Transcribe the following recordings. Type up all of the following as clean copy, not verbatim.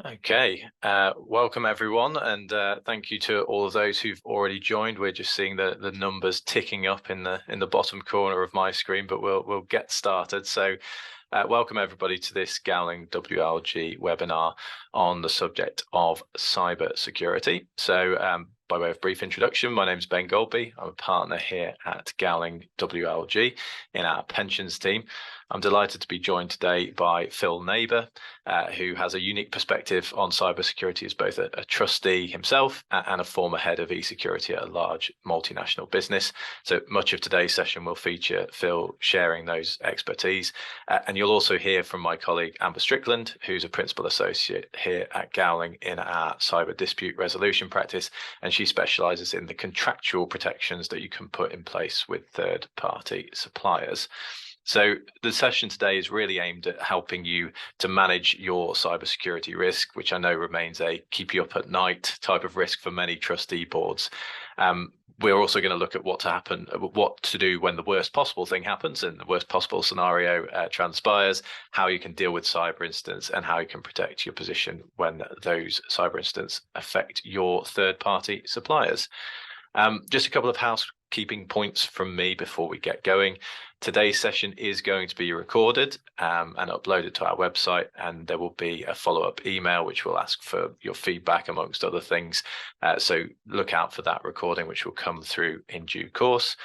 Okay, welcome everyone, and thank you to all of those who've already joined. We're just seeing the numbers ticking up in the bottom corner of my screen, but we'll get started. So, welcome everybody to this Gowling WLG webinar on the subject of cyber security. So, by way of brief introduction, my name is Ben Goldby. I'm a partner here at Gowling WLG in our pensions team. I'm delighted to be joined today by Phil Neighbour, who has a unique perspective on cybersecurity as both a trustee himself and a former head of e-security at a large multinational business. So much of today's session will feature Phil sharing those expertise. And you'll also hear from my colleague Amber Strickland, who's a principal associate here at Gowling in our cyber dispute resolution practice. And she specialises in the contractual protections that you can put in place with third-party suppliers. So the session today is really aimed at helping you to manage your cybersecurity risk, which I know remains a keep you up at night type of risk for many trustee boards. We're also going to look at what to do when the worst possible thing happens and the worst possible scenario transpires, how you can deal with cyber incidents and how you can protect your position when those cyber incidents affect your third-party suppliers. Just a couple of housekeeping points from me before we get going. Today's session is going to be recorded and uploaded to our website, and there will be a follow-up email which will ask for your feedback amongst other things. So look out for that recording, which will come through in due course.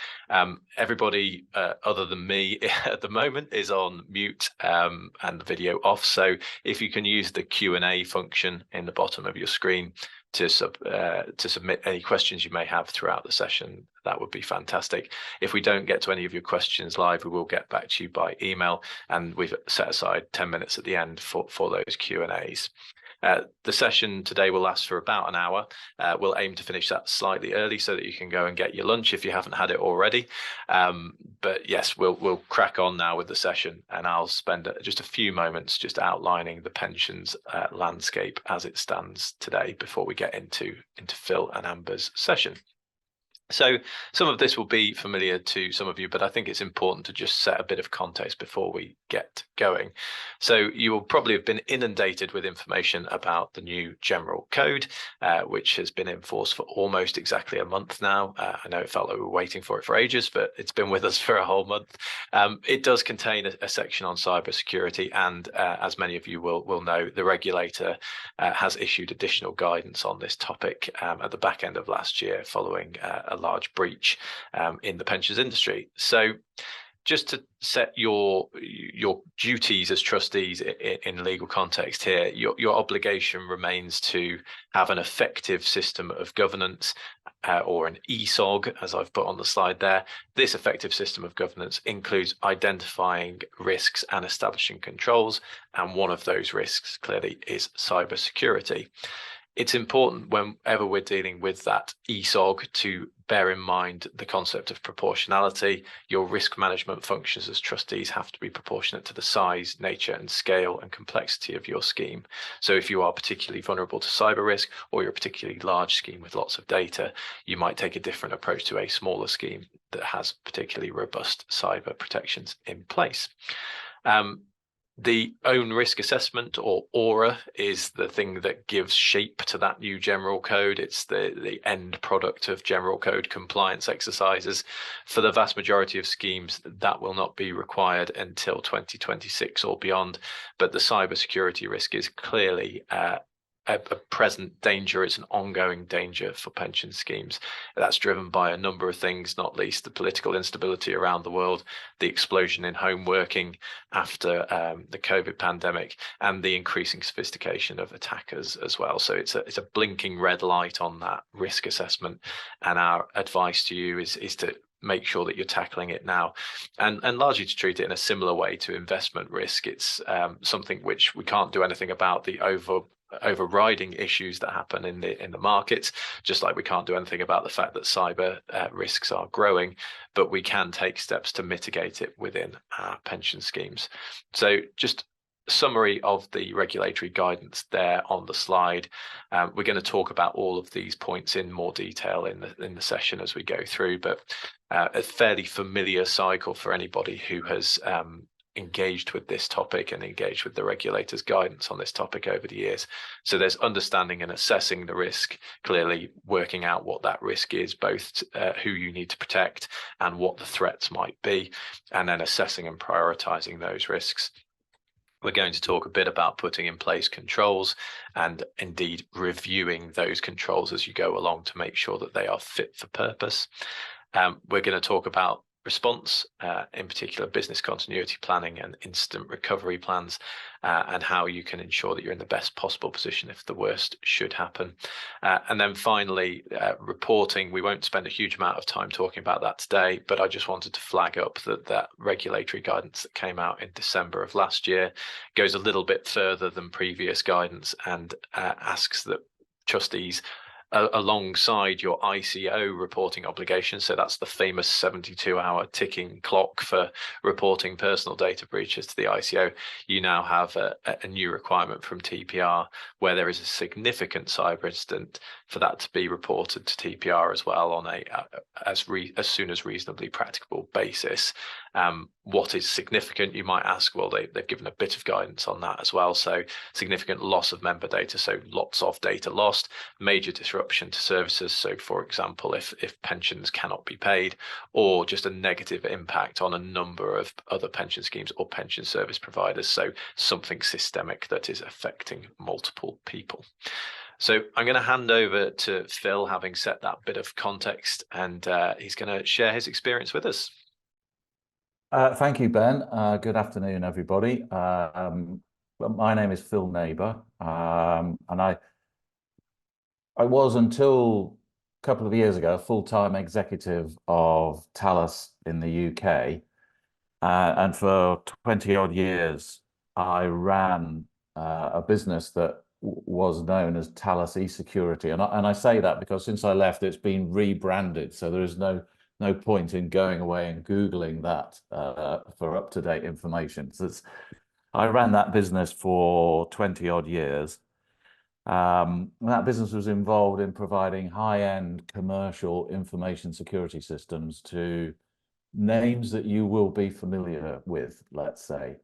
Everybody other than me at the moment is on mute and the video off. So if you can use the Q&A function in the bottom of your screen to submit any questions you may have throughout the session, that would be fantastic. If we don't get to any of your questions live, we will get back to you by email, and we've set aside 10 minutes at the end for those Q&As. The session today will last for about an hour. We'll aim to finish that slightly early so that you can go and get your lunch if you haven't had it already. But yes, we'll crack on now with the session, and I'll spend just a few moments just outlining the pensions landscape as it stands today before we get into Phil and Amber's session. So some of this will be familiar to some of you, but I think it's important to just set a bit of context before we get going. So you will probably have been inundated with information about the new General Code, which has been in force for almost exactly a month now. I know it felt like we were waiting for it for ages, but it's been with us for a whole month. It does contain a section on cybersecurity, and as many of you will know, the regulator has issued additional guidance on this topic at the back end of last year following a large breach in the pensions industry. So just to set your duties as trustees in legal context here, your obligation remains to have an effective system of governance or an ESOG, as I've put on the slide there. This effective system of governance includes identifying risks and establishing controls, and one of those risks clearly is cybersecurity. It's important whenever we're dealing with that ESOG to bear in mind the concept of proportionality. Your risk management functions as trustees have to be proportionate to the size, nature and scale and complexity of your scheme. So if you are particularly vulnerable to cyber risk, or you're a particularly large scheme with lots of data, you might take a different approach to a smaller scheme that has particularly robust cyber protections in place. The own risk assessment, or ORA, is the thing that gives shape to that new General Code. It's the end product of General Code compliance exercises. For the vast majority of schemes, that will not be required until 2026 or beyond. But the cybersecurity risk is clearly a present danger. It's an ongoing danger for pension schemes. That's driven by a number of things, not least the political instability around the world, the explosion in home working after the COVID pandemic, and the increasing sophistication of attackers as well. So it's a blinking red light on that risk assessment, and our advice to you is to make sure that you're tackling it now, and largely to treat it in a similar way to investment risk. It's something which we can't do anything about, the overriding issues that happen in the markets, just like we can't do anything about the fact that cyber risks are growing, but we can take steps to mitigate it within our pension schemes. So just summary of the regulatory guidance there on the slide. We're going to talk about all of these points in more detail in the session as we go through, but a fairly familiar cycle for anybody who has engaged with this topic and engaged with the regulators' guidance on this topic over the years. So there's understanding and assessing the risk, clearly working out what that risk is, both who you need to protect and what the threats might be, and then assessing and prioritizing those risks. We're going to talk a bit about putting in place controls and indeed reviewing those controls as you go along to make sure that they are fit for purpose. We're going to talk about response, in particular business continuity planning and incident recovery plans, and how you can ensure that you're in the best possible position if the worst should happen. And then finally, reporting. We won't spend a huge amount of time talking about that today, but I just wanted to flag up that regulatory guidance that came out in December of last year goes a little bit further than previous guidance and asks that trustees, alongside your ICO reporting obligations, so that's the famous 72-hour ticking clock for reporting personal data breaches to the ICO, you now have a new requirement from TPR where there is a significant cyber incident for that to be reported to TPR as well on as soon as reasonably practicable basis. What is significant, you might ask? Well, they've given a bit of guidance on that as well. So significant loss of member data, so lots of data lost, major disruption to services. So for example, if pensions cannot be paid, or just a negative impact on a number of other pension schemes or pension service providers. So something systemic that is affecting multiple people. So I'm going to hand over to Phil, having set that bit of context, and he's going to share his experience with us. Thank you, Ben. Good afternoon, everybody. My name is Phil Neighbour, and I was, until a couple of years ago, a full-time executive of Thales in the UK, and for 20 odd years I ran a business that was known as Thales eSecurity, and I say that because since I left it's been rebranded, so there is no point in going away and Googling that for up-to-date information. So I ran that business for 20 odd years. That business was involved in providing high-end commercial information security systems to names that you will be familiar with, let's say.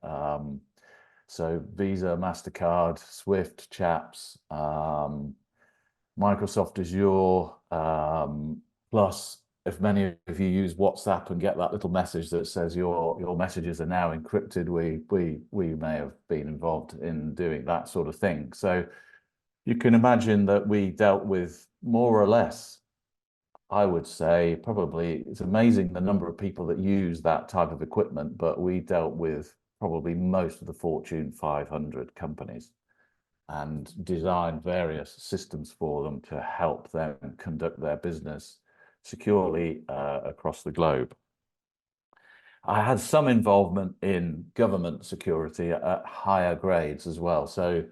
So Visa, MasterCard, Swift, Chaps, Microsoft Azure, plus if many of you use WhatsApp and get that little message that says your messages are now encrypted, we may have been involved in doing that sort of thing. So you can imagine that we dealt with more or less, I would say, probably, it's amazing the number of people that use that type of equipment, but we dealt with probably most of the Fortune 500 companies and designed various systems for them to help them conduct their business securely across the globe. I had some involvement in government security at higher grades as well. So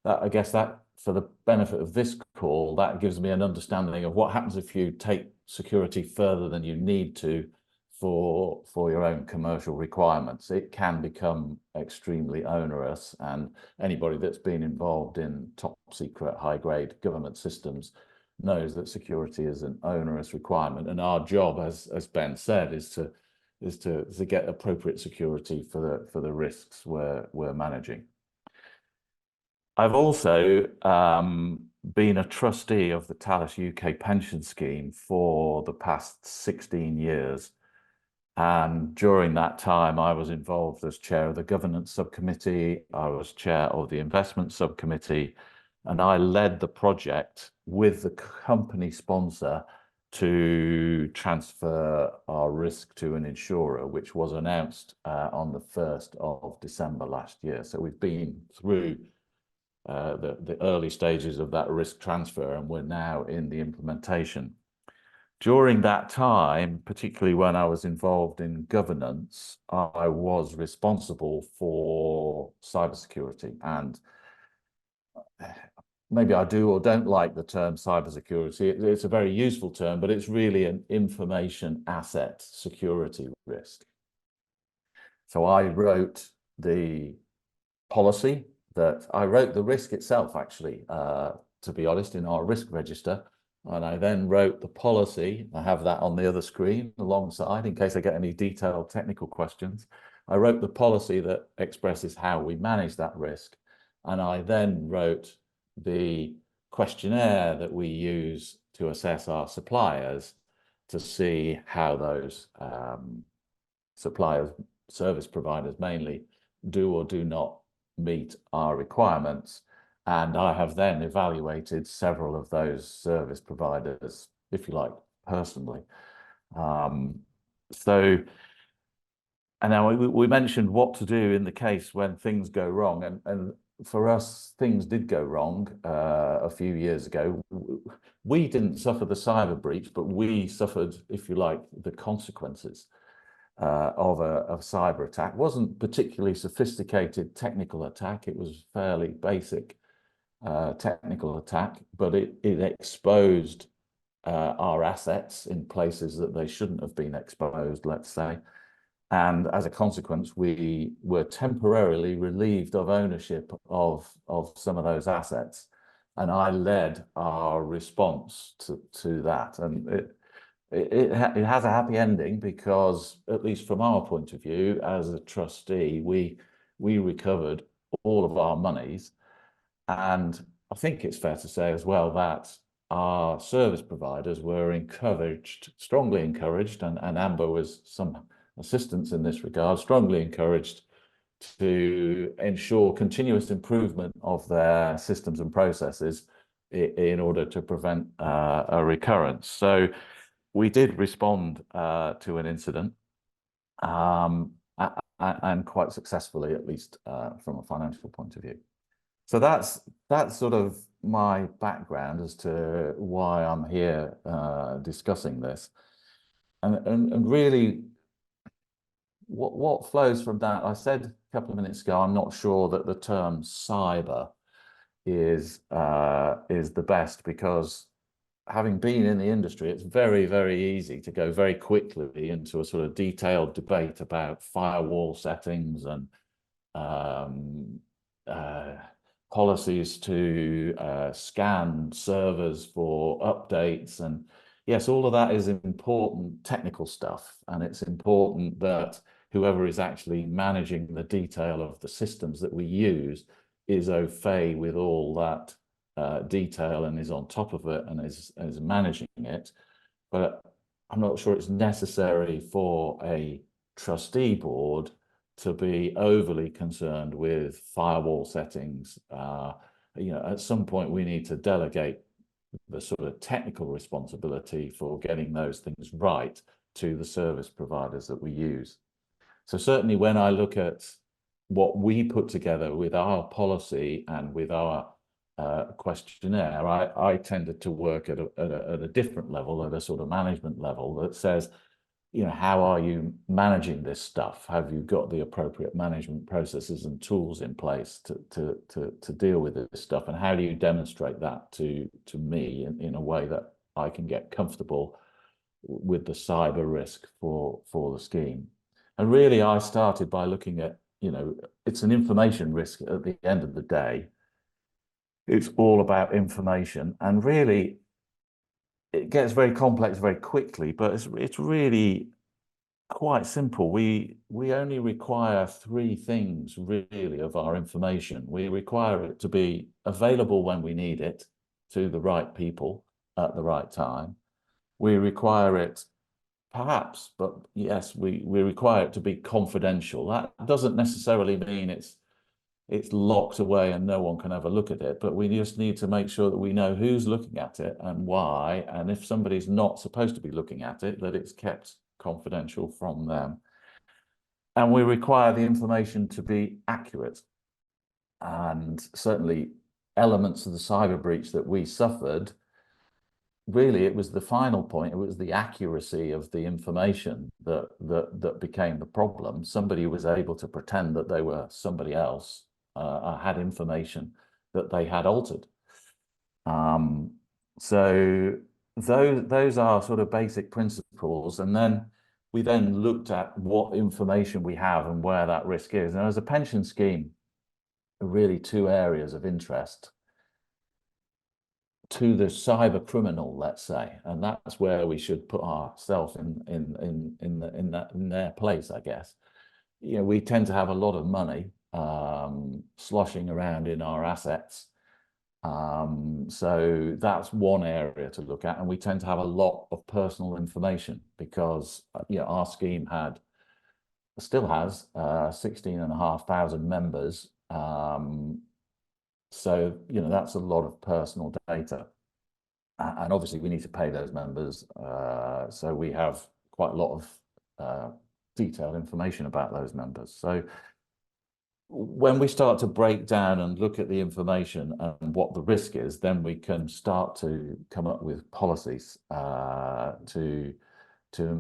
I guess that, for the benefit of this call, that gives me an understanding of what happens if you take security further than you need to for your own commercial requirements. It can become extremely onerous, and anybody that's been involved in top secret, high grade government systems knows that security is an onerous requirement. And our job, as Ben said, is to get appropriate security for the risks we're managing. I've also been a trustee of the Thales UK pension scheme for the past 16 years. And during that time, I was involved as chair of the governance subcommittee. I was chair of the investment subcommittee, and I led the project with the company sponsor to transfer our risk to an insurer, which was announced on the 1st of December last year. So we've been through the early stages of that risk transfer, and we're now in the implementation. During that time, particularly when I was involved in governance, I was responsible for cybersecurity. And maybe I do or don't like the term cybersecurity. It's a very useful term, but it's really an information asset security risk. So I wrote the policy, I wrote the risk itself, actually, to be honest, in our risk register. And I then wrote the policy. I have that on the other screen alongside in case I get any detailed technical questions. I wrote the policy that expresses how we manage that risk. And I then wrote the questionnaire that we use to assess our suppliers to see how those suppliers, service providers mainly, do or do not meet our requirements. And I have then evaluated several of those service providers, if you like, personally. And now we mentioned what to do in the case when things go wrong. And for us, things did go wrong a few years ago. We didn't suffer the cyber breach, but we suffered, if you like, the consequences of a cyber attack. It wasn't particularly sophisticated technical attack. It was fairly basic technical attack, but it exposed our assets in places that they shouldn't have been exposed, let's say. And as a consequence, we were temporarily relieved of ownership of some of those assets. And I led our response to that. And it has a happy ending because, at least from our point of view, as a trustee, we recovered all of our monies. And I think it's fair to say as well that our service providers were encouraged, strongly encouraged, and Amber was some assistance in this regard, strongly encouraged to ensure continuous improvement of their systems and processes in order to prevent a recurrence. So we did respond to an incident, and quite successfully, at least from a financial point of view. So that's sort of my background as to why I'm here discussing this, and really what flows from that. I said a couple of minutes ago, I'm not sure that the term cyber is the best, because having been in the industry, it's very, very easy to go very quickly into a sort of detailed debate about firewall settings and policies to scan servers for updates. And yes, all of that is important technical stuff. And it's important that whoever is actually managing the detail of the systems that we use is au fait with all that detail and is on top of it and is managing it. But I'm not sure it's necessary for a trustee board to be overly concerned with firewall settings. At some point we need to delegate the sort of technical responsibility for getting those things right to the service providers that we use. So certainly when I look at what we put together with our policy and with our questionnaire, I tended to work at a different level, at a sort of management level that says, how are you managing this stuff? Have you got the appropriate management processes and tools in place to deal with this stuff? And how do you demonstrate that to me in a way that I can get comfortable with the cyber risk for the scheme? And really, I started by looking at, it's an information risk at the end of the day. It's all about information, and really it gets very complex very quickly, but it's really quite simple. We only require three things really of our information. We require it to be available when we need it to the right people at the right time. We require it, perhaps, but yes, we require it to be confidential. That doesn't necessarily mean it's locked away and no one can ever look at it, but we just need to make sure that we know who's looking at it and why, and if somebody's not supposed to be looking at it, that it's kept confidential from them. And we require the information to be accurate. And certainly elements of the cyber breach that we suffered, really it was the final point. It was the accuracy of the information that became the problem. Somebody was able to pretend that they were somebody else, had information that they had altered. So those are sort of basic principles. And then we then looked at what information we have and where that risk is. And as a pension scheme, really two areas of interest to the cyber criminal, let's say, and that's where we should put ourselves in their place, I guess. we tend to have a lot of money sloshing around in our assets. So that's one area to look at, and we tend to have a lot of personal information because our scheme still has 16,500 members. So that's a lot of personal data, and obviously we need to pay those members. So we have quite a lot of detailed information about those members. So when we start to break down and look at the information and what the risk is, then we can start to come up with policies to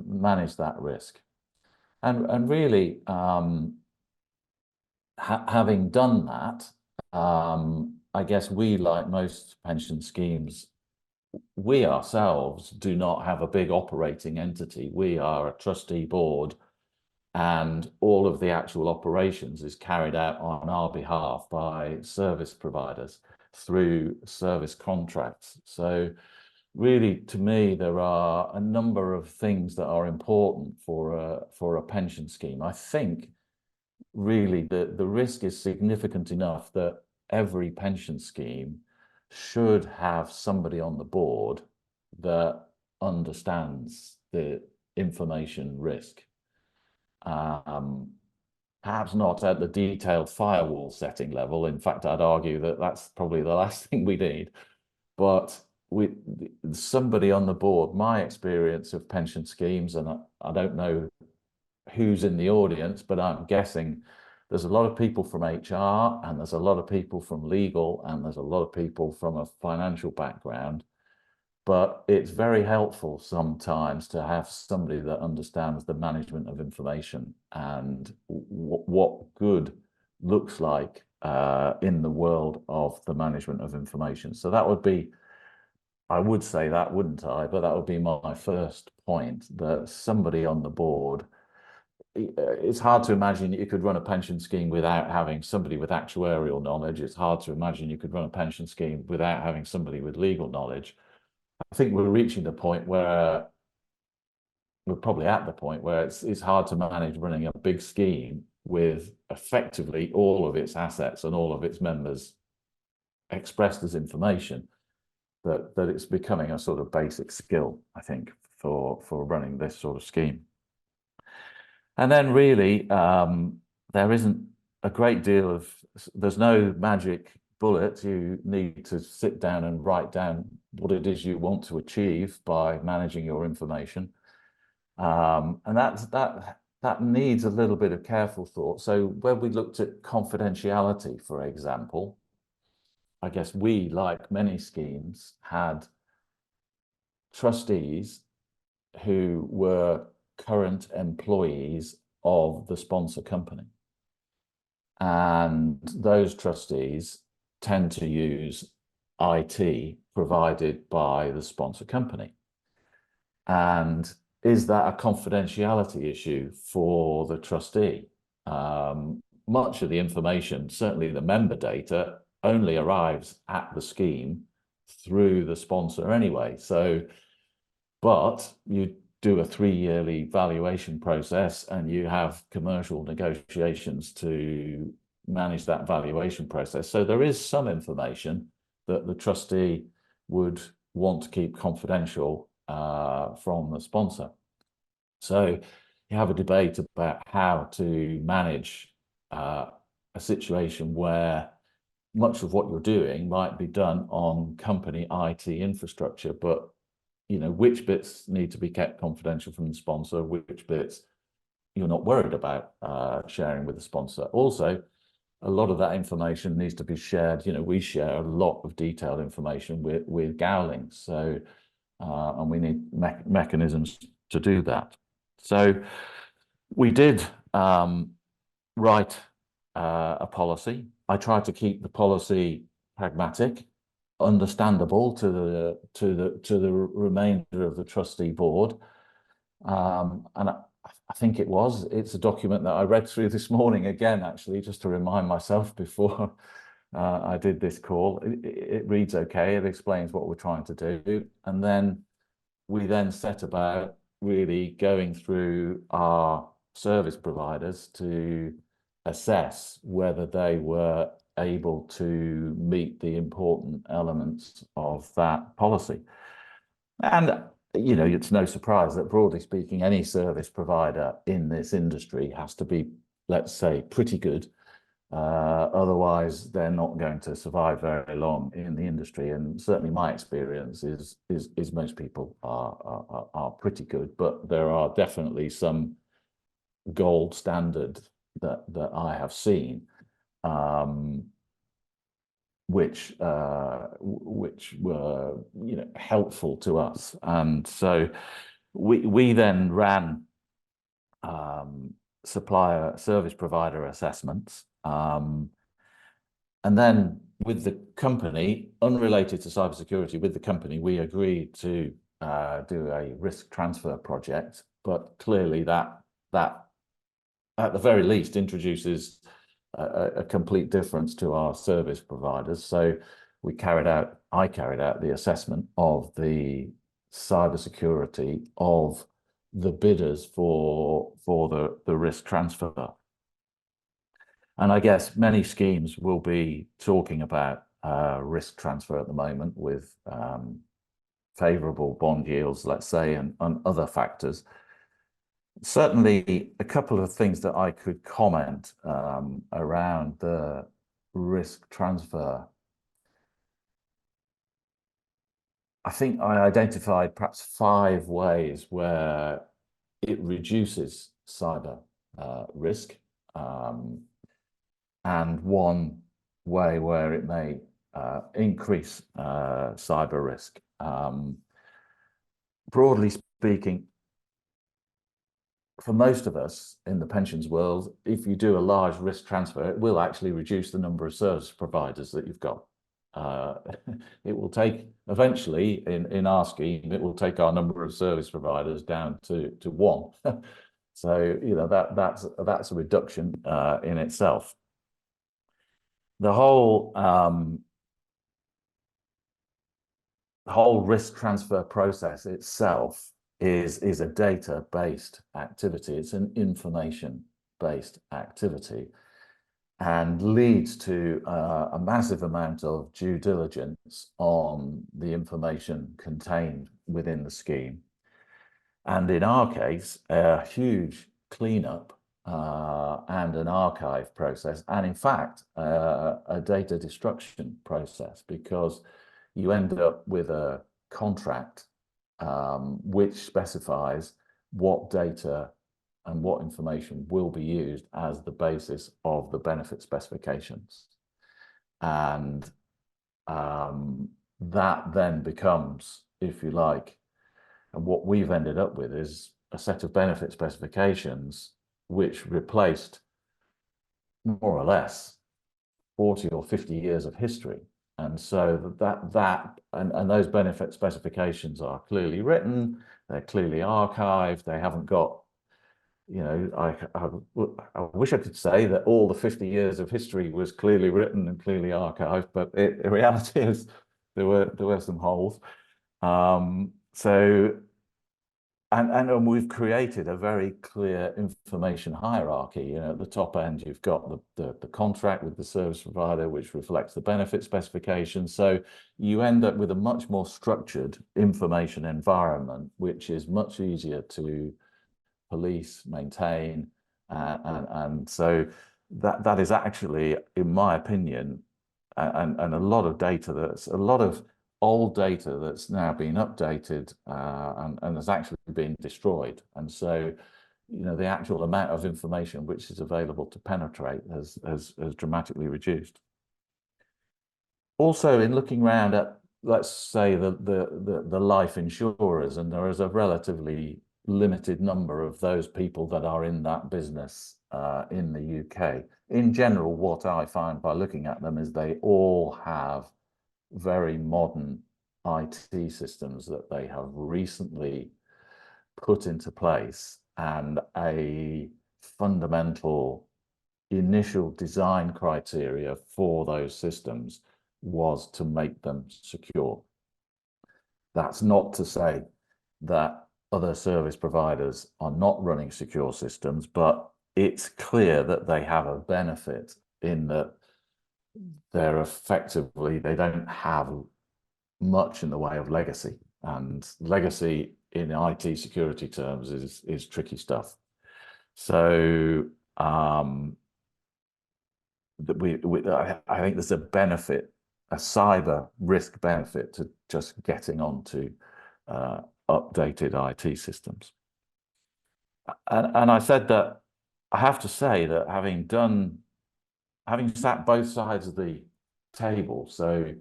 manage that risk. And really, having done that, I guess we, like most pension schemes, we ourselves do not have a big operating entity. We are a trustee board, and all of the actual operations is carried out on our behalf by service providers through service contracts. So really, to me, there are a number of things that are important for a pension scheme. I think really the risk is significant enough that every pension scheme should have somebody on the board that understands the information risk. Perhaps not at the detailed firewall setting level. In fact, I'd argue that that's probably the last thing we need. But with somebody on the board, my experience of pension schemes, and I don't know who's in the audience, but I'm guessing there's a lot of people from HR, and there's a lot of people from legal, and there's a lot of people from a financial background. But it's very helpful sometimes to have somebody that understands the management of information and what good looks like in the world of the management of information. So that would be, I would say that, wouldn't I? But that would be my first point, that somebody on the board. It's hard to imagine you could run a pension scheme without having somebody with actuarial knowledge. It's hard to imagine you could run a pension scheme without having somebody with legal knowledge. I think we're reaching the point where we're probably at the point where it's hard to manage running a big scheme with effectively all of its assets and all of its members expressed as information, that it's becoming a sort of basic skill, I think, for running this sort of scheme. And then really, there isn't a great deal of, there's no magic bullet. You need to sit down and write down what it is you want to achieve by managing your information. And that needs a little bit of careful thought. So when we looked at confidentiality, for example, I guess we, like many schemes, had trustees who were current employees of the sponsor company. And those trustees tend to use IT provided by the sponsor company. And is that a confidentiality issue for the trustee? Much of the information, certainly the member data, only arrives at the scheme through the sponsor anyway. So, but you do a 3-yearly valuation process and you have commercial negotiations to manage that valuation process. So there is some information that the trustee would want to keep confidential from the sponsor. So you have a debate about how to manage a situation where much of what you're doing might be done on company IT infrastructure, but which bits need to be kept confidential from the sponsor, which bits you're not worried about sharing with the sponsor. Also, a lot of that information needs to be shared. We share a lot of detailed information with Gowling, so and we need mechanisms to do that. So we did write a policy. I tried to keep the policy pragmatic, understandable to the remainder of the trustee board, and I think it's a document that I read through this morning again, actually, just to remind myself before I did this call. It reads okay. It explains what we're trying to do, and then we set about really going through our service providers to assess whether they were able to meet the important elements of that policy. And, you know, it's no surprise that, broadly speaking, any service provider in this industry has to be, let's say, pretty good. Otherwise, they're not going to survive very long in the industry. And certainly my experience is most people are pretty good, but there are definitely some gold standard that I have seen, which were, you know, helpful to us. And so we then ran supplier service provider assessments, and then with the company, unrelated to cybersecurity, with the company, we agreed to do a risk transfer project. But clearly that at the very least introduces a complete difference to our service providers. So I carried out the assessment of the cybersecurity of the bidders for the risk transfer. And I guess many schemes will be talking about risk transfer at the moment with favorable bond yields, let's say, and other factors. Certainly, a couple of things that I could comment around the risk transfer. I think I identified perhaps 5 ways where it reduces cyber risk, and 1 way where it may increase cyber risk. Broadly speaking, for most of us in the pensions world, if you do a large risk transfer, it will actually reduce the number of service providers that you've got. It will take, eventually, in our scheme, it will take our number of service providers down to 1. So, you know, that's a reduction in itself. The whole risk transfer process itself is a data-based activity. It's an information-based activity, and leads to a massive amount of due diligence on the information contained within the scheme. And in our case, a huge cleanup and an archive process, and in fact, a data destruction process, because you end up with a contract which specifies what data and what information will be used as the basis of the benefit specifications. And that then becomes, if you like, and what we've ended up with is a set of benefit specifications which replaced more or less 40 or 50 years of history. And so and those benefit specifications are clearly written, they're clearly archived, they haven't got, you know, I wish I could say that all the 50 years of history was clearly written and clearly archived, but the reality is there were some holes. And we've created a very clear information hierarchy. You know, at the top end, you've got the contract with the service provider, which reflects the benefit specification. So you end up with a much more structured information environment, which is much easier to police, maintain, and so that is actually, in my opinion, and a lot of data, that's a lot of old data that's now been updated and has actually been destroyed. And so, you know, the actual amount of information which is available to penetrate has dramatically reduced. Also, in looking around at, let's say, the life insurers, and there is a relatively limited number of those people that are in that business in the UK. In general, what I find by looking at them is they all have very modern IT systems that they have recently put into place, and a fundamental initial design criteria for those systems was to make them secure. That's not to say that other service providers are not running secure systems, but it's clear that they have a benefit in that they don't have much in the way of legacy. And legacy in IT security terms is tricky stuff. So I think there's a benefit, a cyber risk benefit to just getting onto updated IT systems. And I said that I have to say that having sat both sides of the table, so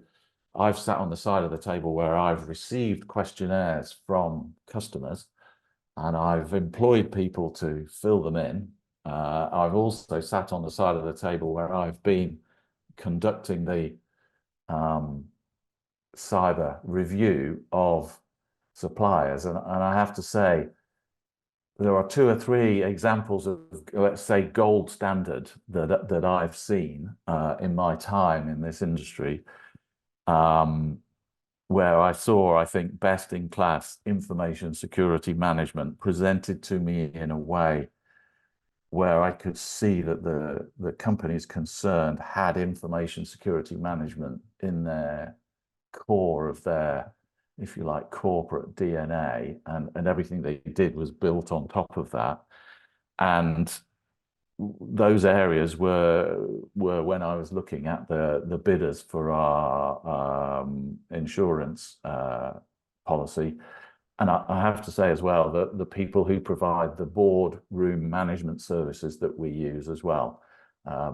I've sat on the side of the table where I've received questionnaires from customers and I've employed people to fill them in. I've also sat on the side of the table where I've been conducting the cyber review of suppliers. And I have to say, there are 2 or 3 examples of, let's say, gold standard that I've seen in my time in this industry, where I saw, I think, best-in-class information security management presented to me in a way where I could see that the companies concerned had information security management in their core of their, if you like, corporate DNA, and everything they did was built on top of that. And those areas were when I was looking at the bidders for our insurance policy. And I have to say as well that the people who provide the boardroom management services that we use as well,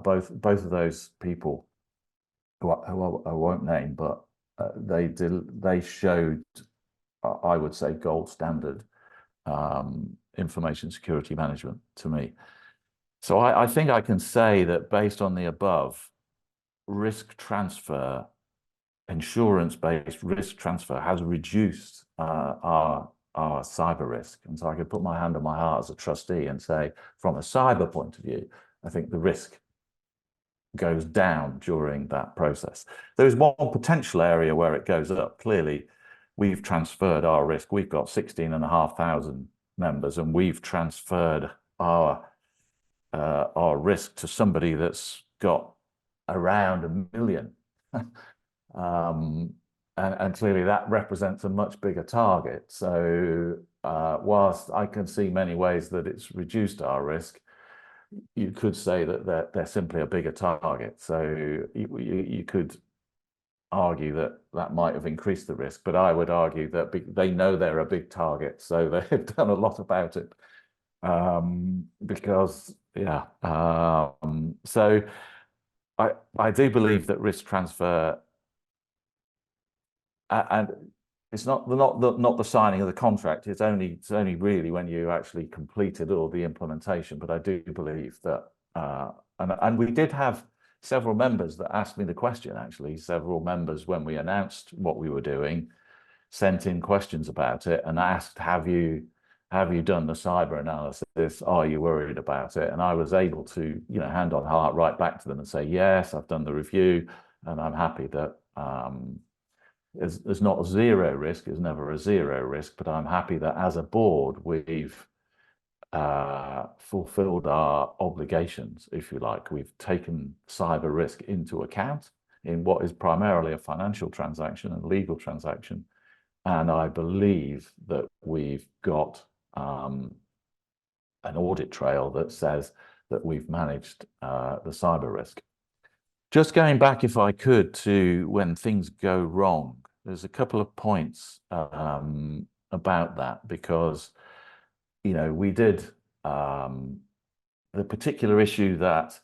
both of those people, who I won't name, but they showed, I would say, gold standard information security management to me. So I think I can say that based on the above, risk transfer, insurance-based risk transfer has reduced our cyber risk. And so I could put my hand on my heart as a trustee and say, from a cyber point of view, I think the risk goes down during that process. There is one potential area where it goes up. Clearly, we've transferred our risk. We've got 16,500 members, and we've transferred our risk to somebody that's got around 1 million. And clearly that represents a much bigger target. So whilst I can see many ways that it's reduced our risk, you could say that they're simply a bigger target. So you could argue that that might have increased the risk, but I would argue that they know they're a big target, so they've done a lot about it. Because yeah, so I do believe that risk transfer, and it's not the signing of the contract. It's only really when you actually completed all the implementation. But I do believe that, and we did have several members that asked me the question. Actually, several members, when we announced what we were doing, sent in questions about it and asked, have you done the cyber analysis? Are you worried about it? And I was able to, hand on heart, write back to them and say, yes, I've done the review, and I'm happy that there's not a zero risk. There's never a zero risk, but I'm happy that as a board we've fulfilled our obligations, if you like. We've taken cyber risk into account in what is primarily a financial transaction and legal transaction. And I believe that we've got an audit trail that says that we've managed the cyber risk. Just going back, if I could, to when things go wrong, there's a couple of points about that, because, we did the particular issue that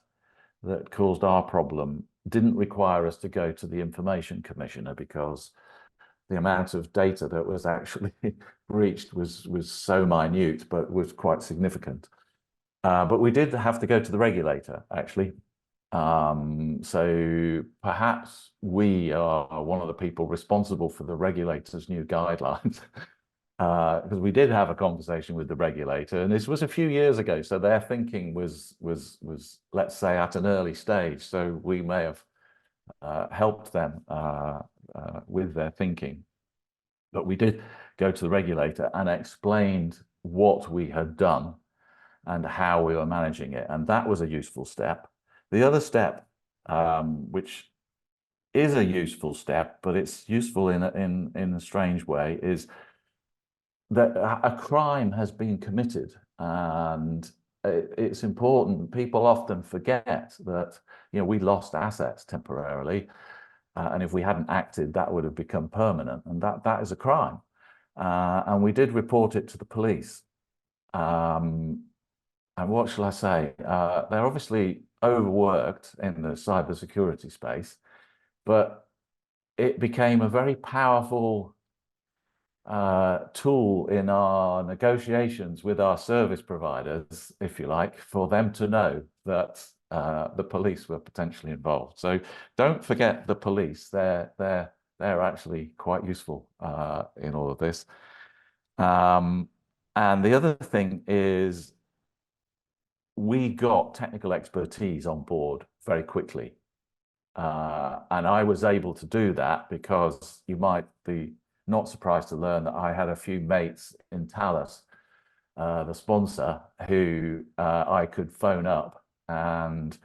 caused our problem didn't require us to go to the Information Commissioner, because the amount of data that was actually breached was so minute, but was quite significant. But we did have to go to the regulator, actually. So perhaps we are one of the people responsible for the regulator's new guidelines, because we did have a conversation with the regulator, and this was a few years ago. So their thinking was let's say, at an early stage. So we may have helped them with their thinking. But we did go to the regulator and explained what we had done and how we were managing it. And that was a useful step. The other step, which is a useful step, but it's useful in a strange way, is that a crime has been committed, and it's important. People often forget that, you know, we lost assets temporarily, and if we hadn't acted, that would have become permanent, and that is a crime. And we did report it to the police. And what shall I say? They're obviously overworked in the cybersecurity space, but it became a very powerful tool in our negotiations with our service providers, if you like, for them to know that the police were potentially involved. So don't forget the police. They're actually quite useful in all of this. And the other thing is, we got technical expertise on board very quickly. And I was able to do that because you might be not surprised to learn that I had a few mates in Thales, the sponsor, who I could phone up, and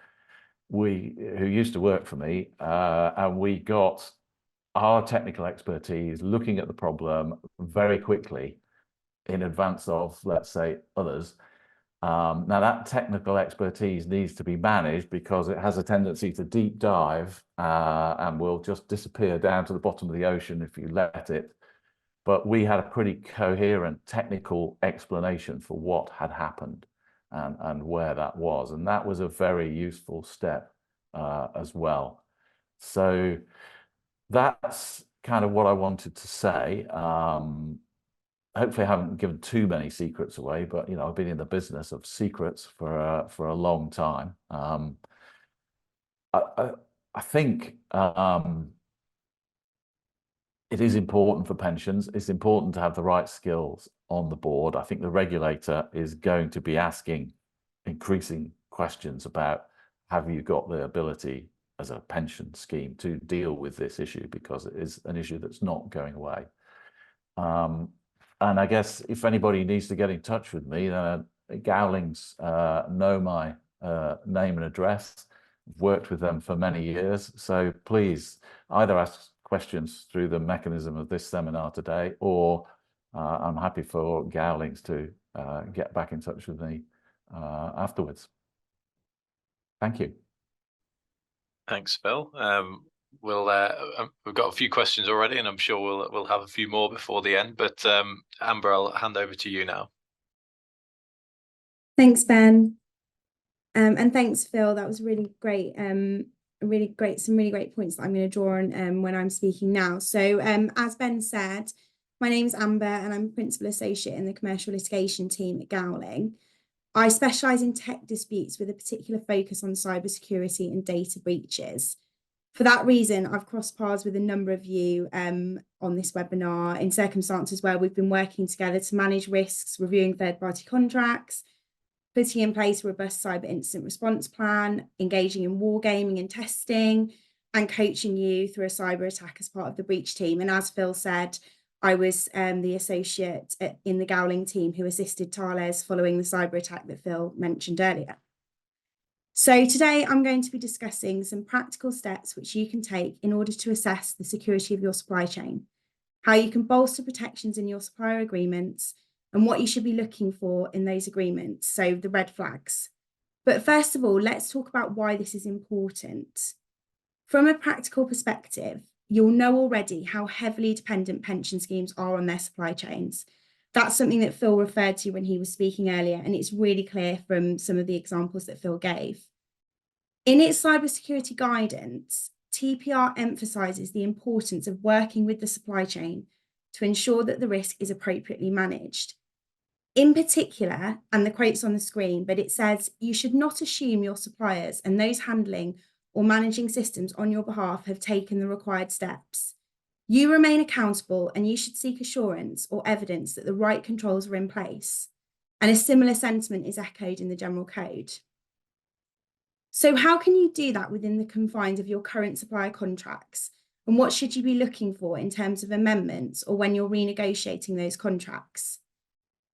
who used to work for me, and we got our technical expertise looking at the problem very quickly in advance of, let's say, others. Now, that technical expertise needs to be managed because it has a tendency to deep dive and will just disappear down to the bottom of the ocean if you let it. But we had a pretty coherent technical explanation for what had happened and where that was. And that was a very useful step as well. So that's kind of what I wanted to say. Hopefully I haven't given too many secrets away, but, you know, I've been in the business of secrets for a long time. I think it is important for pensions. It's important to have the right skills on the board. I think the regulator is going to be asking increasing questions about, have you got the ability as a pension scheme to deal with this issue, because it is an issue that's not going away. And I guess if anybody needs to get in touch with me, Gowlings know my name and address. I've worked with them for many years. So please either ask questions through the mechanism of this seminar today, or I'm happy for Gowlings to get back in touch with me afterwards. Thank you. Thanks, Phil. We've got a few questions already, and I'm sure we'll have a few more before the end. But Amber, I'll hand over to you now. Thanks, Ben, and thanks, Phil. That was really great. Some really great points that I'm going to draw on when I'm speaking now. So, as Ben said, my name's Amber, and I'm Principal Associate in the Commercial Litigation team at Gowling. I specialise in tech disputes with a particular focus on cybersecurity and data breaches. For that reason, I've crossed paths with a number of you on this webinar in circumstances where we've been working together to manage risks, reviewing third-party contracts, putting in place a robust cyber incident response plan, engaging in wargaming and testing, and coaching you through a cyber attack as part of the breach team. And as Phil said, I was the associate in the Gowling team who assisted Thales following the cyber attack that Phil mentioned earlier. So today I'm going to be discussing some practical steps which you can take in order to assess the security of your supply chain, how you can bolster protections in your supplier agreements, and what you should be looking for in those agreements, so the red flags. But first of all, let's talk about why this is important. From a practical perspective, you'll know already how heavily dependent pension schemes are on their supply chains. That's something that Phil referred to when he was speaking earlier, and it's really clear from some of the examples that Phil gave. In its cybersecurity guidance, TPR emphasises the importance of working with the supply chain to ensure that the risk is appropriately managed. In particular, and the quote's on the screen, but it says, you should not assume your suppliers and those handling or managing systems on your behalf have taken the required steps. You remain accountable, and you should seek assurance or evidence that the right controls are in place. And a similar sentiment is echoed in the General Code. So how can you do that within the confines of your current supplier contracts? And what should you be looking for in terms of amendments or when you're renegotiating those contracts?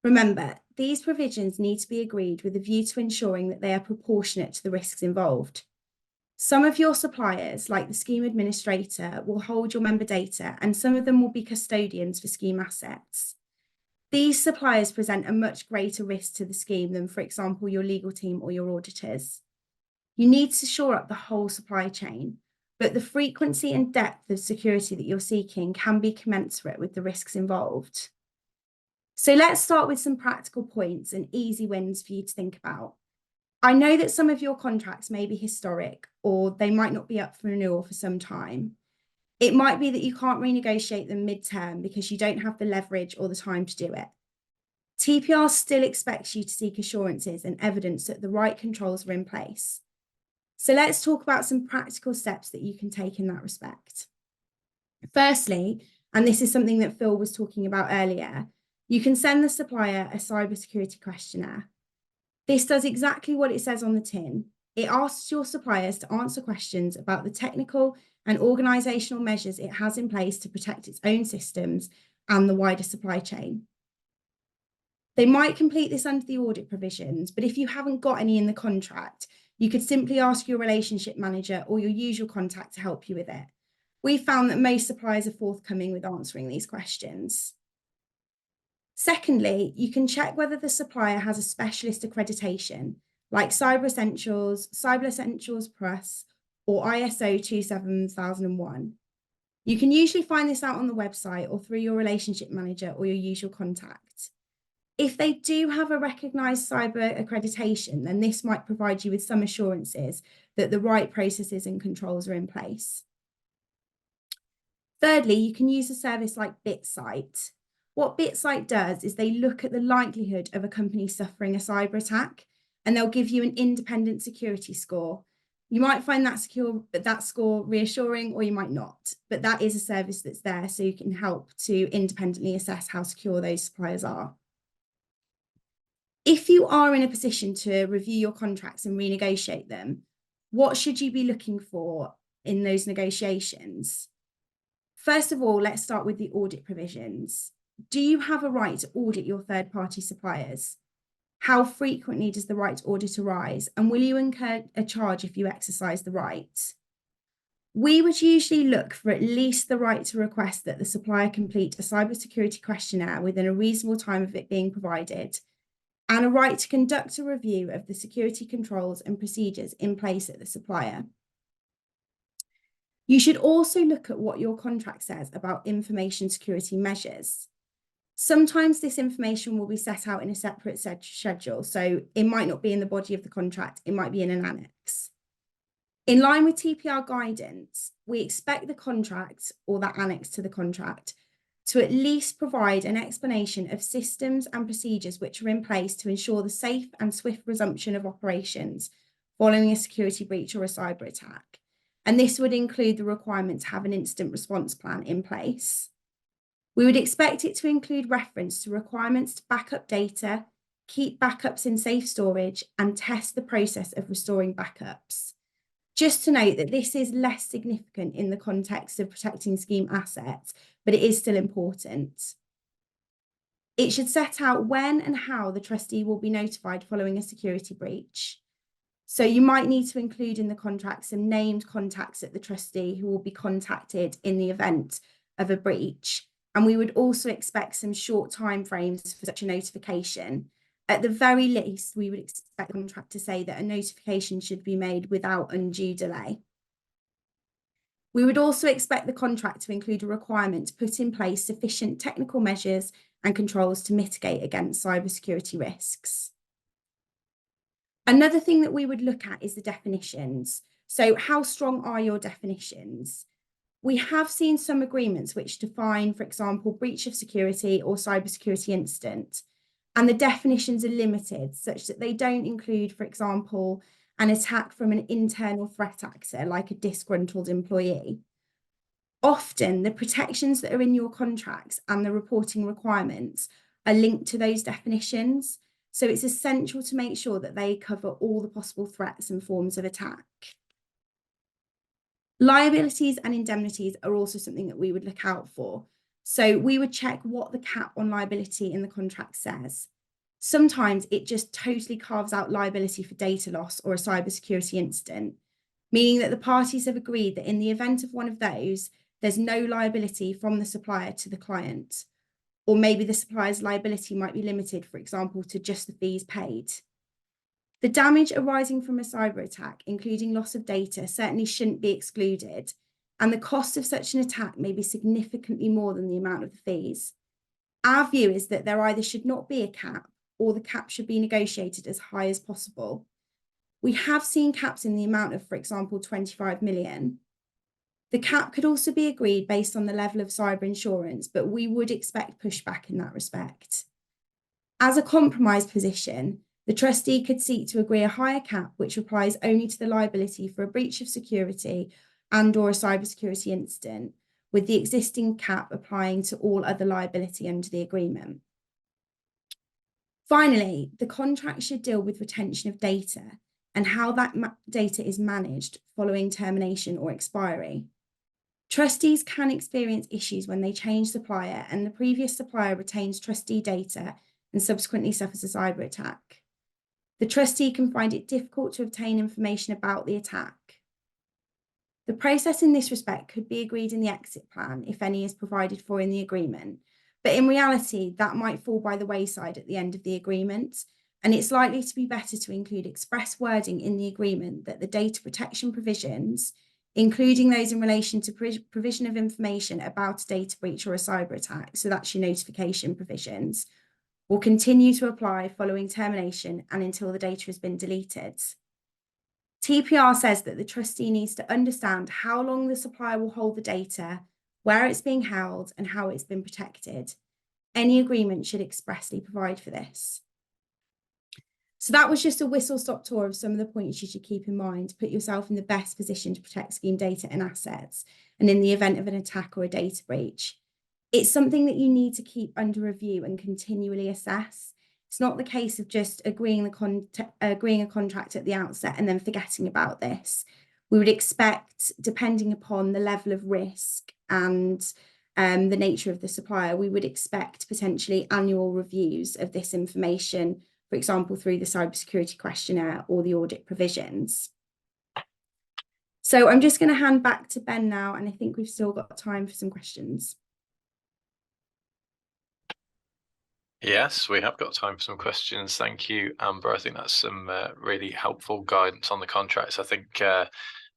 Remember, these provisions need to be agreed with a view to ensuring that they are proportionate to the risks involved. Some of your suppliers, like the scheme administrator, will hold your member data, and some of them will be custodians for scheme assets. These suppliers present a much greater risk to the scheme than, for example, your legal team or your auditors. You need to shore up the whole supply chain, but the frequency and depth of security that you're seeking can be commensurate with the risks involved. So let's start with some practical points and easy wins for you to think about. I know that some of your contracts may be historic, or they might not be up for renewal for some time. It might be that you can't renegotiate them mid-term because you don't have the leverage or the time to do it. TPR still expects you to seek assurances and evidence that the right controls are in place. So let's talk about some practical steps that you can take in that respect. Firstly, and this is something that Phil was talking about earlier, you can send the supplier a cybersecurity questionnaire. This does exactly what it says on the tin. It asks your suppliers to answer questions about the technical and organisational measures it has in place to protect its own systems and the wider supply chain. They might complete this under the audit provisions, but if you haven't got any in the contract, you could simply ask your relationship manager or your usual contact to help you with it. We found that most suppliers are forthcoming with answering these questions. Secondly, you can check whether the supplier has a specialist accreditation, like Cyber Essentials, Cyber Essentials Plus, or ISO 27001. You can usually find this out on the website or through your relationship manager or your usual contact. If they do have a recognised cyber accreditation, then this might provide you with some assurances that the right processes and controls are in place. Thirdly, you can use a service like BitSight. What BitSight does is they look at the likelihood of a company suffering a cyber attack, and they'll give you an independent security score. You might find that score reassuring, or you might not, but that is a service that's there so you can help to independently assess how secure those suppliers are. If you are in a position to review your contracts and renegotiate them, what should you be looking for in those negotiations? First of all, let's start with the audit provisions. Do you have a right to audit your third-party suppliers? How frequently does the right to audit arise? And will you incur a charge if you exercise the right? We would usually look for at least the right to request that the supplier complete a cybersecurity questionnaire within a reasonable time of it being provided, and a right to conduct a review of the security controls and procedures in place at the supplier. You should also look at what your contract says about information security measures. Sometimes this information will be set out in a separate schedule, so it might not be in the body of the contract, it might be in an annex. In line with TPR guidance, we expect the contract or that annex to the contract to at least provide an explanation of systems and procedures which are in place to ensure the safe and swift resumption of operations following a security breach or a cyber attack. And this would include the requirement to have an incident response plan in place. We would expect it to include reference to requirements to back up data, keep backups in safe storage, and test the process of restoring backups. Just to note that this is less significant in the context of protecting scheme assets, but it is still important. It should set out when and how the trustee will be notified following a security breach. So you might need to include in the contract some named contacts at the trustee who will be contacted in the event of a breach. And we would also expect some short timeframes for such a notification. At the very least, we would expect the contract to say that a notification should be made without undue delay. We would also expect the contract to include a requirement to put in place sufficient technical measures and controls to mitigate against cybersecurity risks. Another thing that we would look at is the definitions. So how strong are your definitions? We have seen some agreements which define, for example, breach of security or cybersecurity incident, and the definitions are limited such that they don't include, for example, an attack from an internal threat actor like a disgruntled employee. Often the protections that are in your contracts and the reporting requirements are linked to those definitions. So it's essential to make sure that they cover all the possible threats and forms of attack. Liabilities and indemnities are also something that we would look out for. So we would check what the cap on liability in the contract says. Sometimes it just totally carves out liability for data loss or a cybersecurity incident, meaning that the parties have agreed that in the event of one of those, there's no liability from the supplier to the client. Or maybe the supplier's liability might be limited, for example, to just the fees paid. The damage arising from a cyber attack, including loss of data, certainly shouldn't be excluded, and the cost of such an attack may be significantly more than the amount of the fees. Our view is that there either should not be a cap or the cap should be negotiated as high as possible. We have seen caps in the amount of, for example, 25 million. The cap could also be agreed based on the level of cyber insurance, but we would expect pushback in that respect. As a compromise position, the trustee could seek to agree a higher cap, which applies only to the liability for a breach of security and/or a cybersecurity incident, with the existing cap applying to all other liability under the agreement. Finally, the contract should deal with retention of data and how that data is managed following termination or expiry. Trustees can experience issues when they change supplier and the previous supplier retains trustee data and subsequently suffers a cyber attack. The trustee can find it difficult to obtain information about the attack. The process in this respect could be agreed in the exit plan if any is provided for in the agreement, but in reality, that might fall by the wayside at the end of the agreement, and it's likely to be better to include express wording in the agreement that the data protection provisions, including those in relation to provision of information about a data breach or a cyber attack, so that's your notification provisions, will continue to apply following termination and until the data has been deleted. TPR says that the trustee needs to understand how long the supplier will hold the data, where it's being held, and how it's been protected. Any agreement should expressly provide for this. So that was just a whistle-stop tour of some of the points you should keep in mind to put yourself in the best position to protect scheme data and assets, and in the event of an attack or a data breach. It's something that you need to keep under review and continually assess. It's not the case of just agreeing a contract at the outset and then forgetting about this. We would expect, depending upon the level of risk and the nature of the supplier, we would expect potentially annual reviews of this information, for example, through the cybersecurity questionnaire or the audit provisions. So I'm just going to hand back to Ben now, and I think we've still got time for some questions. Yes, we have got time for some questions. Thank you, Amber. I think that's some really helpful guidance on the contracts. I think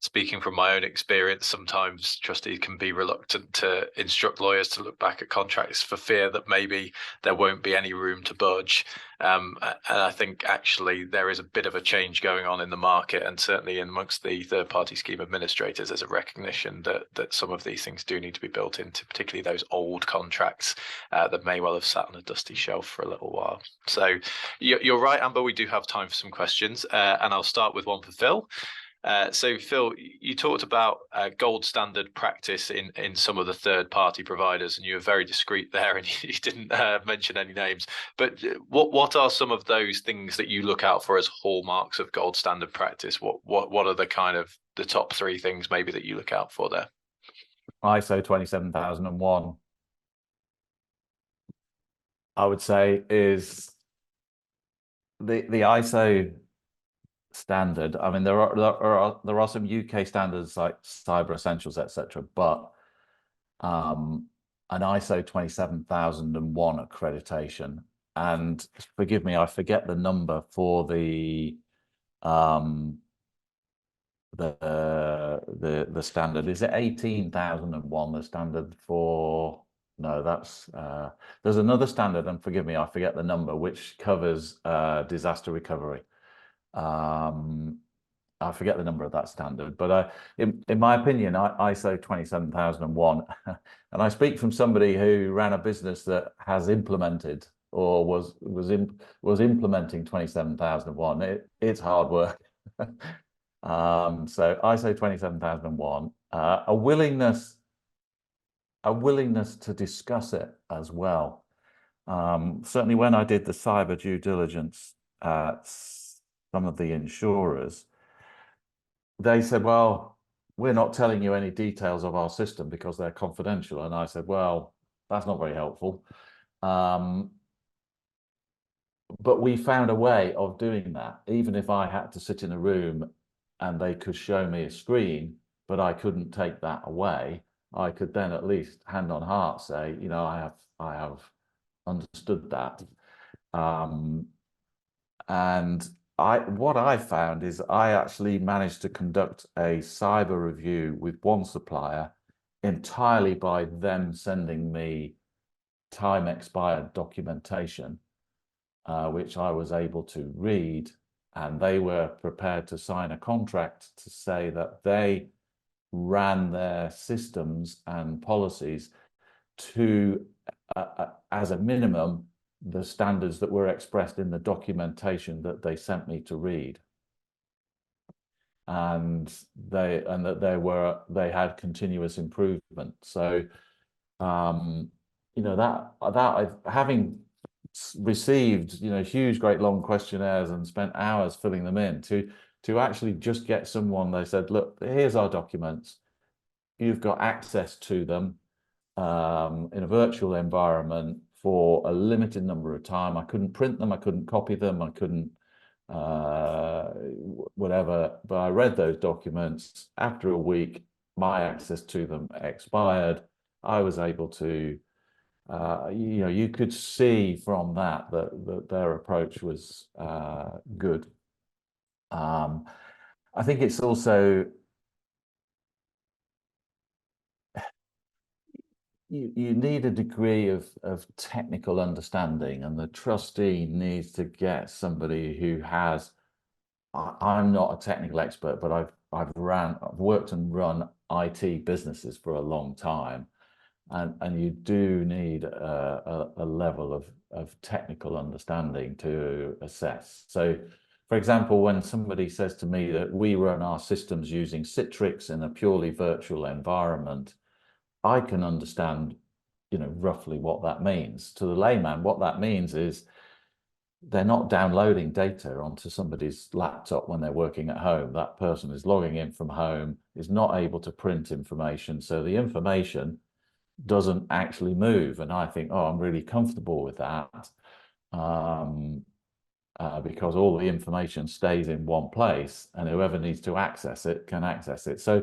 speaking from my own experience, sometimes trustees can be reluctant to instruct lawyers to look back at contracts for fear that maybe there won't be any room to budge. And I think actually there is a bit of a change going on in the market, and certainly amongst the third-party scheme administrators, there's a recognition that some of these things do need to be built into, particularly those old contracts that may well have sat on a dusty shelf for a little while. So you're right, Amber, we do have time for some questions, and I'll start with one for Phil. So Phil, you talked about gold standard practice in some of the third-party providers, and you were very discreet there, and you didn't mention any names. But what are some of those things that you look out for as hallmarks of gold standard practice? What are the kind of the top three things maybe that you look out for there? ISO 27001, I would say, is the ISO standard. I mean, there are some UK standards like Cyber Essentials, etc., but an ISO 27001 accreditation, and forgive me, I forget the number for the standard. Is it 18,001? The standard for, no, that's there's another standard, and forgive me, I forget the number, which covers disaster recovery. I forget the number of that standard, but in my opinion, ISO 27001, and I speak from somebody who ran a business that has implemented or was implementing 27001. It's hard work. So ISO 27001, a willingness to discuss it as well. Certainly when I did the cyber due diligence at some of the insurers, they said, well, we're not telling you any details of our system because they're confidential. And I said, well, that's not very helpful. But we found a way of doing that, even if I had to sit in a room and they could show me a screen, but I couldn't take that away. I could then at least hand on heart say, you know, I have understood that. And what I found is I actually managed to conduct a cyber review with one supplier entirely by them sending me time expired documentation, which I was able to read, and they were prepared to sign a contract to say that they ran their systems and policies to, as a minimum, the standards that were expressed in the documentation that they sent me to read. And that they had continuous improvement. So, you know, that having received, you know, huge, great long questionnaires and spent hours filling them in, to actually just get someone, they said, look, here's our documents. You've got access to them in a virtual environment for a limited number of time. I couldn't print them, I couldn't copy them, I couldn't whatever, but I read those documents. After a week, my access to them expired. I was able to, you know, you could see from that their approach was good. I think it's also, you need a degree of technical understanding, and the trustee needs to get somebody who has, I'm not a technical expert, but I've worked and run IT businesses for a long time, and you do need a level of technical understanding to assess. So, for example, when somebody says to me that we run our systems using Citrix in a purely virtual environment, I can understand, you know, roughly what that means. To the layman, what that means is they're not downloading data onto somebody's laptop when they're working at home. That person is logging in from home, is not able to print information. So the information doesn't actually move. And I think, oh, I'm really comfortable with that because all the information stays in one place and whoever needs to access it can access it. So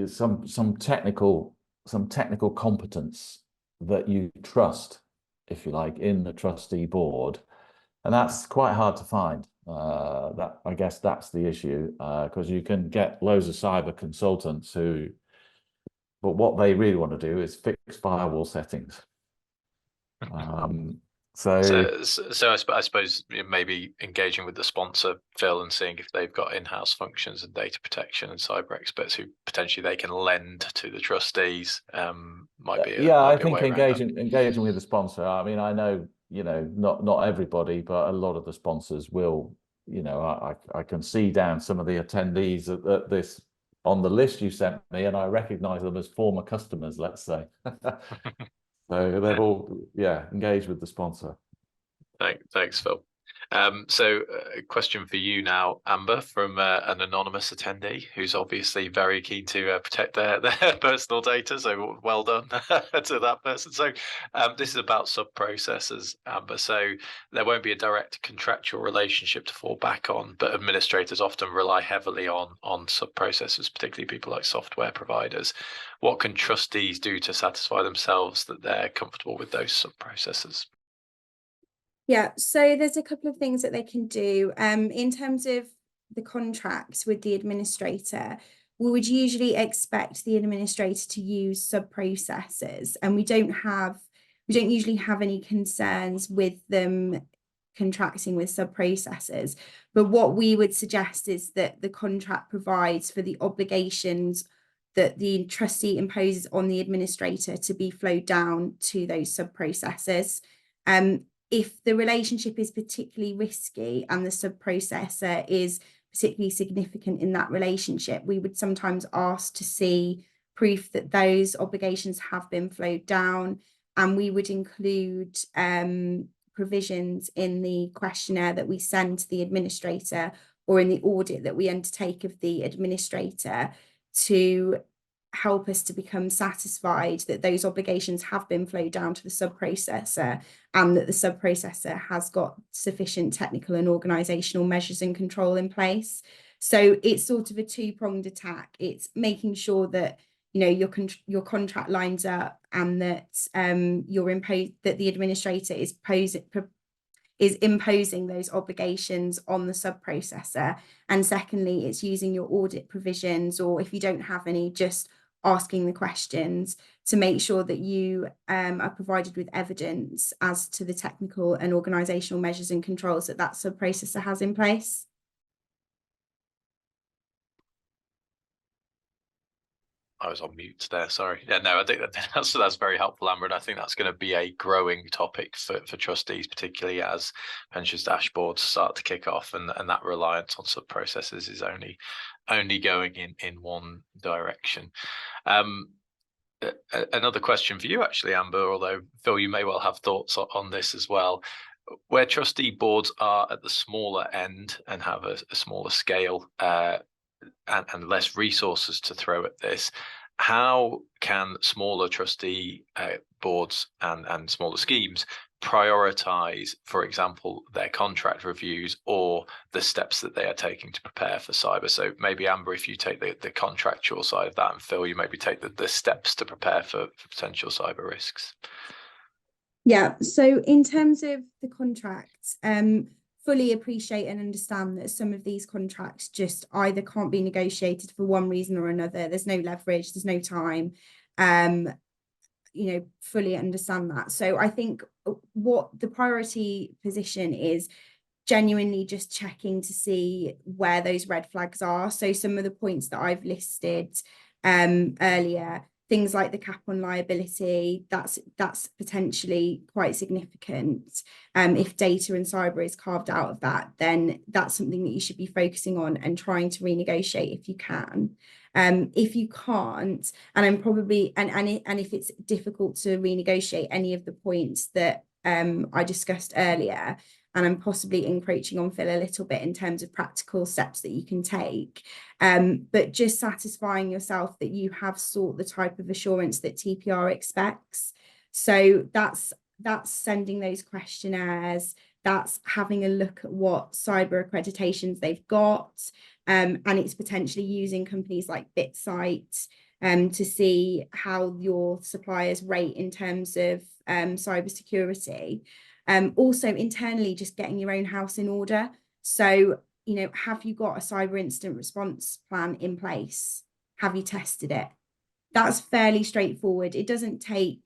some technical competence that you trust, if you like, in the trustee board, and that's quite hard to find. That, I guess, that's the issue, because you can get loads of cyber consultants who, but what they really want to do is fix firewall settings. So I suppose maybe engaging with the sponsor, Phil, and seeing if they've got in-house functions and data protection and cyber experts who potentially they can lend to the trustees might be. I think engaging with the sponsor. I mean, I know, you know, not everybody, but a lot of the sponsors will. You know, I can see down some of the attendees at this on the list you sent me, and I recognise them as former customers, let's say. So they've all, engaged with the sponsor. Thanks, Phil. So a question for you now, Amber, from an anonymous attendee who's obviously very keen to protect their personal data. So well done to that person. So this is about sub-processors, Amber. So there won't be a direct contractual relationship to fall back on, but administrators often rely heavily on sub-processors, particularly people like software providers. What can trustees do to satisfy themselves that they're comfortable with those sub-processors? Yeah, so there's a couple of things that they can do. In terms of the contract with the administrator, we would usually expect the administrator to use sub-processors, and we don't usually have any concerns with them contracting with sub-processors. But what we would suggest is that the contract provides for the obligations that the trustee imposes on the administrator to be flowed down to those sub-processors. If the relationship is particularly risky and the sub-processor is particularly significant in that relationship, we would sometimes ask to see proof that those obligations have been flowed down, and we would include provisions in the questionnaire that we send to the administrator or in the audit that we undertake of the administrator to help us to become satisfied that those obligations have been flowed down to the sub-processor and that the sub-processor has got sufficient technical and organizational measures and control in place. So it's sort of a two-pronged attack. It's making sure that your contract lines up and that that the administrator is imposing those obligations on the sub-processor. And secondly, it's using your audit provisions, or if you don't have any, just asking the questions to make sure that you are provided with evidence as to the technical and organizational measures and controls that sub-processor has in place. I was on mute there, sorry. Yeah, no, I think that's very helpful, Amber, and I think that's going to be a growing topic for trustees, particularly as pensions dashboards start to kick off, and that reliance on sub-processors is only going in one direction. Another question for you, actually, Amber, although Phil, you may well have thoughts on this as well. Where trustee boards are at the smaller end and have a smaller scale and less resources to throw at this, how can smaller trustee boards and smaller schemes prioritize, for example, their contract reviews or the steps that they are taking to prepare for cyber? So maybe, Amber, if you take the contractual side of that, and Phil, you maybe take the steps to prepare for potential cyber risks. Yeah, so in terms of the contracts, fully appreciate and understand that some of these contracts just either can't be negotiated for one reason or another. There's no leverage, there's no time. Fully understand that. So I think what the priority position is genuinely just checking to see where those red flags are. So some of the points that I've listed earlier, things like the cap on liability, that's potentially quite significant. If data and cyber is carved out of that, then that's something that you should be focusing on and trying to renegotiate if you can. If you can't, and if it's difficult to renegotiate any of the points that I discussed earlier, and I'm possibly encroaching on Phil a little bit in terms of practical steps that you can take, but just satisfying yourself that you have sought the type of assurance that TPR expects. So that's sending those questionnaires, that's having a look at what cyber accreditations they've got, and it's potentially using companies like BitSight to see how your suppliers rate in terms of cybersecurity. Also internally, just getting your own house in order. So, have you got a cyber incident response plan in place? Have you tested it? That's fairly straightforward. It doesn't take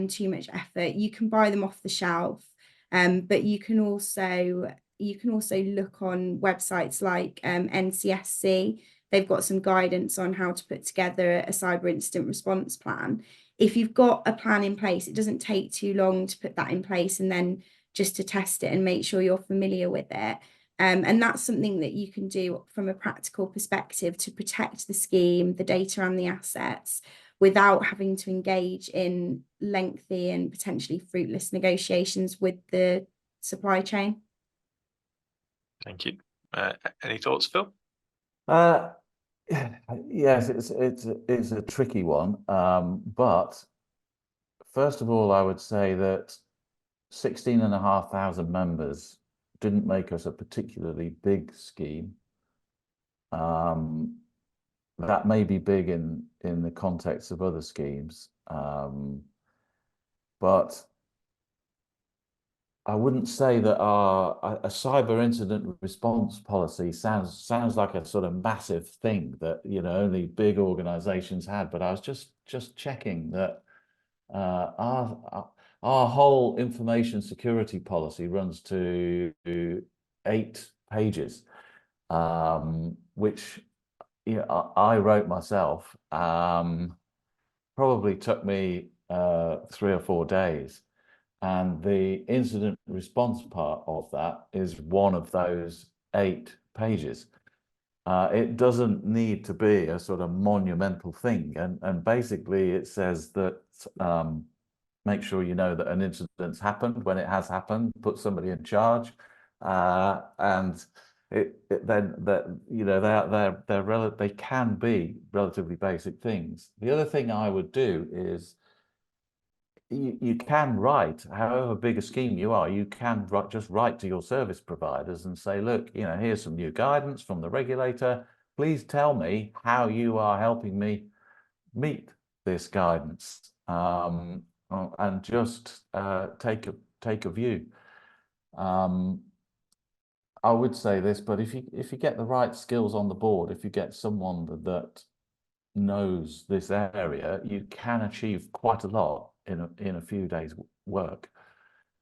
too much effort. You can buy them off the shelf, but you can also look on websites like NCSC. They've got some guidance on how to put together a cyber incident response plan. If you've got a plan in place, it doesn't take too long to put that in place and then just to test it and make sure you're familiar with it. And that's something that you can do from a practical perspective to protect the scheme, the data and the assets without having to engage in lengthy and potentially fruitless negotiations with the supply chain. Thank you. Any thoughts, Phil? Yes, it's a tricky one. But first of all, I would say that 16,500 members didn't make us a particularly big scheme. That may be big in the context of other schemes, but I wouldn't say that a cyber incident response policy sounds like a sort of massive thing that only big organizations had. But I was just checking that our whole information security policy runs to 8 pages, which I wrote myself. Probably took me 3 or 4 days. And the incident response part of that is one of those 8 pages. It doesn't need to be a sort of monumental thing. And basically it says that make sure you know that an incident's happened when it has happened, put somebody in charge. And then that, you know, they can be relatively basic things. The other thing I would do is you can write, however big a scheme you are, you can just write to your service providers and say, look, you know, here's some new guidance from the regulator. Please tell me how you are helping me meet this guidance, and just take a view. I would say this, but if you get the right skills on the board, if you get someone that knows this area, you can achieve quite a lot in a few days' work.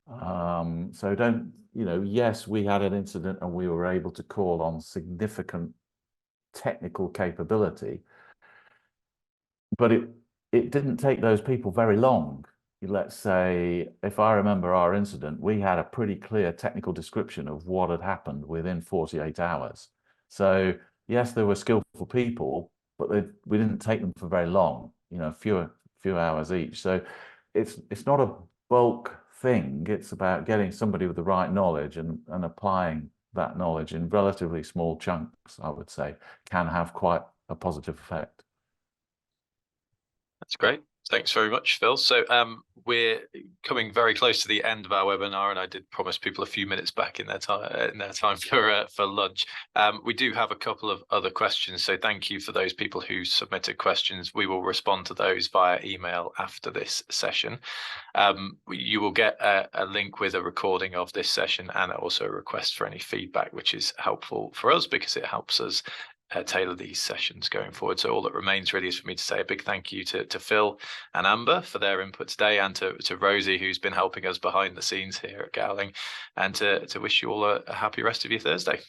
So don't, you know, yes, we had an incident and we were able to call on significant technical capability, but it didn't take those people very long. Let's say, if I remember our incident, we had a pretty clear technical description of what had happened within 48 hours. So yes, there were skillful people, but we didn't take them for very long, you know, a few hours each. So it's not a bulk thing. It's about getting somebody with the right knowledge and applying that knowledge in relatively small chunks, I would say, can have quite a positive effect. That's great. Thanks very much, Phil. So we're coming very close to the end of our webinar, and I did promise people a few minutes back in their time for lunch. We do have a couple of other questions, so thank you for those people who submitted questions. We will respond to those via email after this session. You will get a link with a recording of this session and also a request for any feedback, which is helpful for us because it helps us tailor these sessions going forward. So all that remains really is for me to say a big thank you to Phil and Amber for their input today, and to Rosie, who's been helping us behind the scenes here at Gowling, and to wish you all a happy rest of your Thursday.